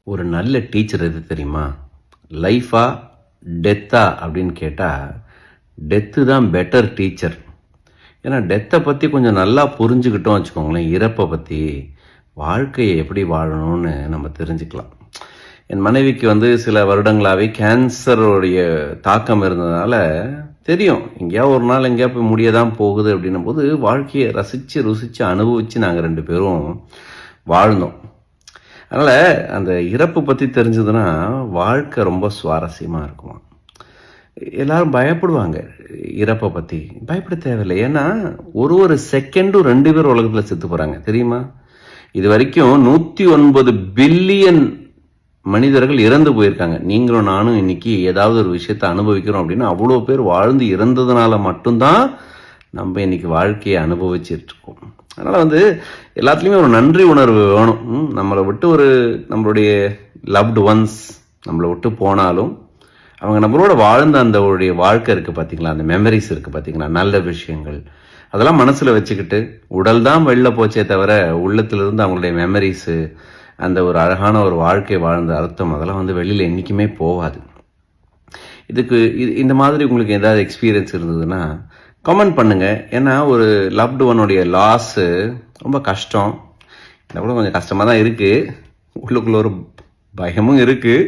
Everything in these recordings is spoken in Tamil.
ஒரு நல்ல டீச்சர் எது தெரியுமா? லைஃபா டெத்தா அப்படின்னு கேட்டால் டெத்து தான் பெட்டர் டீச்சர். ஏன்னா டெத்தை பற்றி கொஞ்சம் நல்லா புரிஞ்சுக்கிட்டோம் வச்சுக்கோங்களேன், இறப்பை பற்றி, வாழ்க்கையை எப்படி வாழணும்னு நம்ம தெரிஞ்சுக்கலாம். என் மனைவிக்கு சில வருடங்களாகவே கேன்சருடைய தாக்கம் இருந்ததுனால தெரியும், எங்கேயாவது ஒரு நாள் எங்கேயா போய் முடிய தான் போகுது அப்படின்னும் போது வாழ்க்கையை ரசித்து ருசித்து அனுபவித்து நாங்கள் 2 பேரும் வாழ்ந்தோம். அதனால் அந்த இறப்பு பற்றி தெரிஞ்சதுன்னா வாழ்க்கை ரொம்ப சுவாரஸ்யமாக இருக்குமா. எல்லாரும் பயப்படுவாங்க இறப்பை பற்றி. பயப்பட தேவையில்லை. ஏன்னா ஒரு செகண்டும் 2 பேர் உலகத்தில் செத்து போகிறாங்க தெரியுமா? இது வரைக்கும் 109 பில்லியன் மனிதர்கள் இறந்து போயிருக்காங்க. நீங்களும் நானும் இன்னைக்கு ஏதாவது ஒரு விஷயத்தை அனுபவிக்கிறோம் அப்படின்னா அவ்வளோ பேர் வாழ்ந்து இறந்ததுனால மட்டும்தான் நம்ம இன்னைக்கு வாழ்க்கையை அனுபவிச்சுட்டு இருக்கோம். அதனால் எல்லாத்துலேயுமே ஒரு நன்றி உணர்வு வேணும். நம்மளை விட்டு நம்மளுடைய லவ்டு ஒன்ஸ் நம்மளை விட்டு போனாலும் அவங்க நம்மளோட வாழ்ந்த அந்த ஒரு வாழ்க்கை இருக்குது பார்த்தீங்களா, அந்த மெமரிஸ் இருக்குது பார்த்தீங்களா, நல்ல விஷயங்கள், அதெல்லாம் மனசில் வச்சுக்கிட்டு உடல் தான் வெளில போச்சே தவிர உள்ளத்திலிருந்து அவங்களுடைய மெமரிஸு, அந்த ஒரு அழகான ஒரு வாழ்க்கை வாழ்ந்த அர்த்தம் அதெல்லாம் வெளியில் என்றைக்குமே போகாது. இந்த மாதிரி உங்களுக்கு ஏதாவது எக்ஸ்பீரியன்ஸ் இருந்ததுன்னா கமெண்ட் பண்ணுங்க. ஏன்னா ஒரு லவ்டு ஒன்னுடைய லாஸு ரொம்ப கஷ்டம். எனக்கு கூட கொஞ்சம் கஷ்டமாக தான் இருக்குது, உள்ளுக்குள்ள ஒரு பயமும் இருக்குது.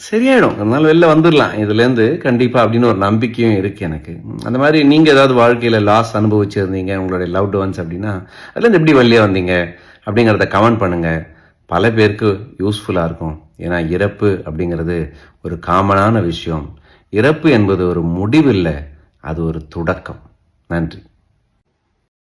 சரியாயிடும், அதனால வெளில வந்துடலாம் இதுலேருந்து கண்டிப்பாக அப்படின்னு ஒரு நம்பிக்கையும் இருக்குது எனக்கு. அந்த மாதிரி நீங்கள் ஏதாவது வாழ்க்கையில் லாஸ் அனுபவிச்சிருந்தீங்க உங்களுடைய லவ்டு ஒன்ஸ் அப்படின்னா அதுலேருந்து எப்படி வெளியே வந்தீங்க அப்படிங்கிறத கமெண்ட் பண்ணுங்கள். பல பேருக்கு யூஸ்ஃபுல்லாக இருக்கும். ஏன்னா இறப்பு அப்படிங்கிறது ஒரு காமனான விஷயம். இறப்பு என்பது ஒரு முடிவில்லை, அது ஒரு தொடக்கம். நன்றி.